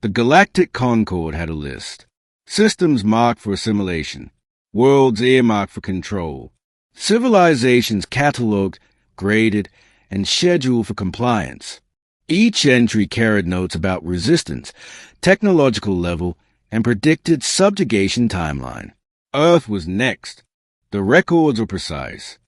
The Galactic Concord had a list. Systems marked for assimilation, worlds earmarked for control, civilizations catalogued, graded, and scheduled for compliance. Each entry carried notes about resistance, technological level, and predicted subjugation timeline. Earth was next. The records were precise.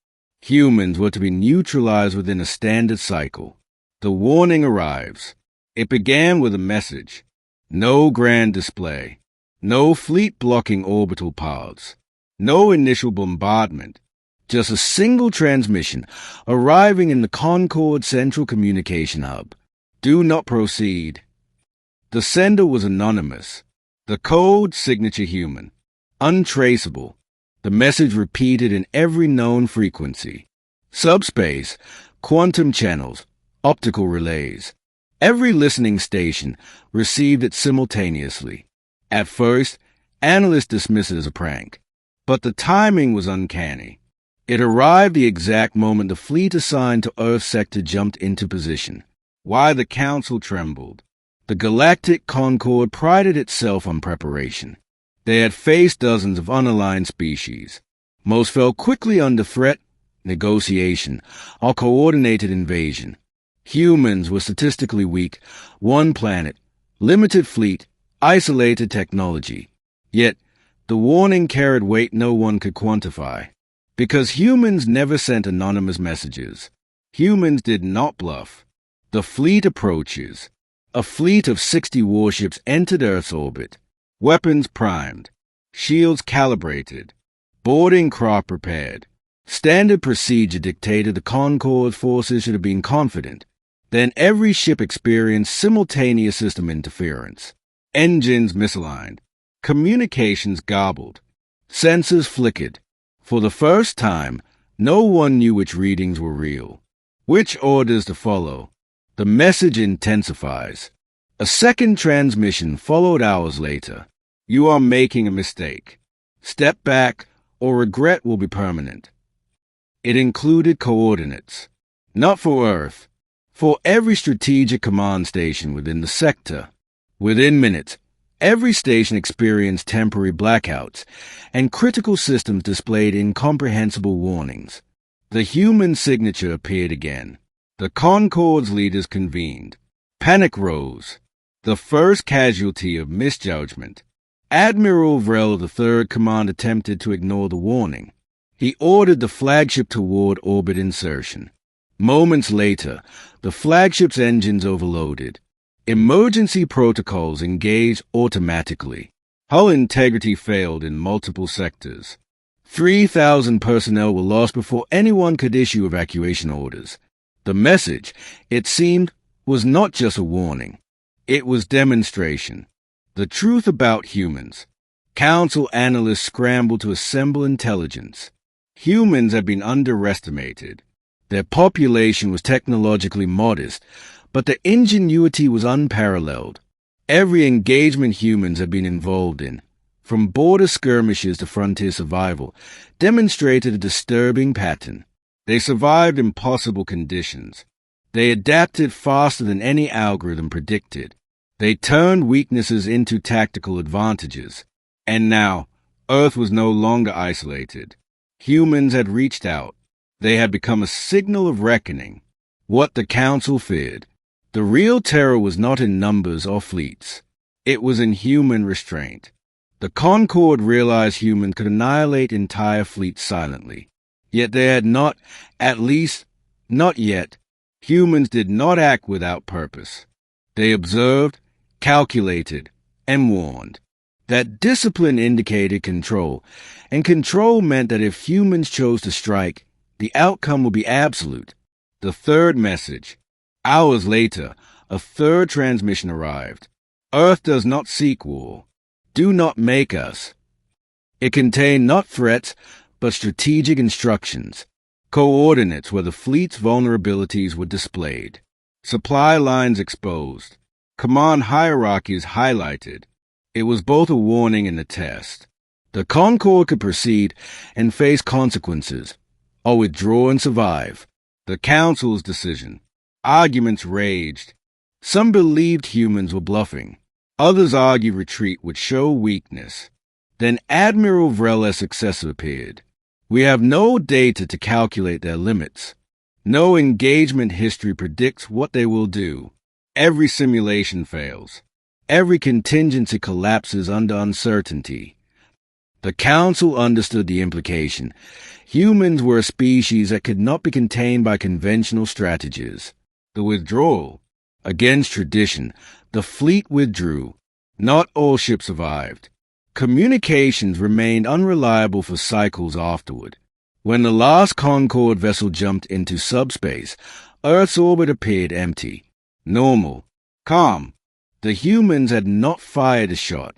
Humans were to be neutralized within a standard cycle. The warning arrives. It began with a message. No grand display. No fleet-blocking orbital paths. No initial bombardment. Just a single transmission arriving in the Concord Central Communication Hub. Do not proceed. The sender was anonymous. The code signature human. Untraceable. The message repeated in every known frequency. Subspace, quantum channels, optical relays. Every listening station received it simultaneously. At first, analysts dismissed it as a prank. But the timing was uncanny. It arrived the exact moment the fleet assigned to Earth sector jumped into position. Why the Council trembled. The Galactic Concord prided itself on preparation. They had faced dozens of unaligned species. Most fell quickly under threat, negotiation, or coordinated invasion. Humans were statistically weak, one planet, limited fleet, isolated technology. Yet, the warning carried weight no one could quantify. Because humans never sent anonymous messages. Humans did not bluff. The fleet approaches. A fleet of 60 warships entered Earth's orbit. Weapons primed. Shields calibrated. Boarding craft prepared. Standard procedure dictated the Concord's forces should have been confident. Then every ship experienced simultaneous system interference. Engines misaligned. Communications garbled. Sensors flickered. For the first time, no one knew which readings were real. Which orders to follow. The message intensifies. A second transmission followed hours later. You are making a mistake. Step back, or regret will be permanent. It included coordinates. Not for Earth. For every strategic command station within the sector. Within minutes, every station experienced temporary blackouts, and critical systems displayed incomprehensible warnings. The human signature appeared again. The Concord's leaders convened. Panic rose. The first casualty of misjudgment. Admiral Vrel of the Third Command attempted to ignore the warning. He ordered the flagship toward orbit insertion. Moments later, the flagship's engines overloaded. Emergency protocols engaged automatically. Hull integrity failed in multiple sectors. 3,000 personnel were lost before anyone could issue evacuation orders. The message, it seemed, was not just a warning. It was demonstration. The truth about humans. Council analysts scrambled to assemble intelligence. Humans had been underestimated. Their population was technologically modest, but their ingenuity was unparalleled. Every engagement humans had been involved in, from border skirmishes to frontier survival, demonstrated a disturbing pattern. They survived impossible conditions. They adapted faster than any algorithm predicted. They turned weaknesses into tactical advantages. And now, Earth was no longer isolated. Humans had reached out. They had become a signal of reckoning. What the Council feared. The real terror was not in numbers or fleets. It was in human restraint. The Concord realized humans could annihilate entire fleets silently. Yet they had not, at least, not yet. Humans did not act without purpose. They observed, calculated, and warned. That discipline indicated control, and control meant that if humans chose to strike, the outcome would be absolute. The third message. Hours later, a third transmission arrived. Earth does not seek war. Do not make us. It contained not threats, but strategic instructions. Coordinates where the fleet's vulnerabilities were displayed. Supply lines exposed. Command hierarchies highlighted. It was both a warning and a test. The Concord could proceed and face consequences, or withdraw and survive. The Council's decision. Arguments raged. Some believed humans were bluffing. Others argue retreat would show weakness. Then Admiral Vrela's successor appeared. We have no data to calculate their limits. No engagement history predicts what they will do. Every simulation fails. Every contingency collapses under uncertainty. The Council understood the implication. Humans were a species that could not be contained by conventional strategies. The withdrawal. Against tradition, the fleet withdrew. Not all ships survived. Communications remained unreliable for cycles afterward. When the last Concord vessel jumped into subspace, Earth's orbit appeared empty, normal, calm. The humans had not fired a shot,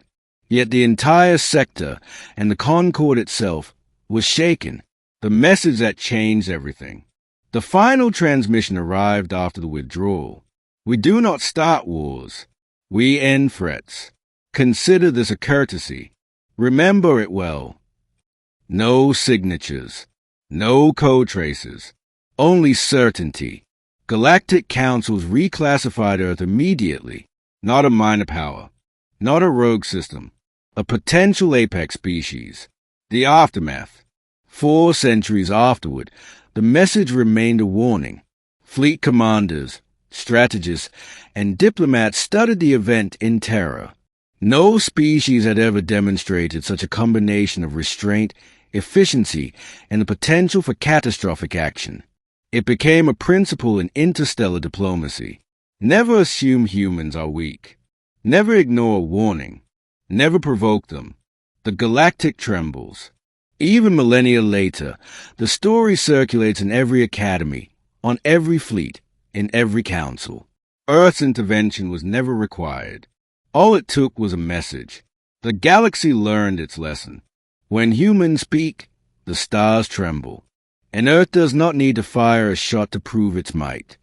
yet the entire sector and the Concord itself was shaken, the message that changed everything. The final transmission arrived after the withdrawal. We do not start wars. We end threats. Consider this a courtesy. Remember it well. No signatures. No code traces. Only certainty. Galactic Councils reclassified Earth immediately. Not a minor power. Not a rogue system. A potential apex species. The aftermath. 4 centuries afterward, the message remained a warning. Fleet commanders, strategists, and diplomats studied the event in terror. No species had ever demonstrated such a combination of restraint, efficiency, and the potential for catastrophic action. It became a principle in interstellar diplomacy. Never assume humans are weak. Never ignore a warning. Never provoke them. The galactic trembles. Even millennia later, the story circulates in every academy, on every fleet, in every council. Earth's intervention was never required. All it took was a message. The galaxy learned its lesson. When humans speak, the stars tremble. And Earth does not need to fire a shot to prove its might.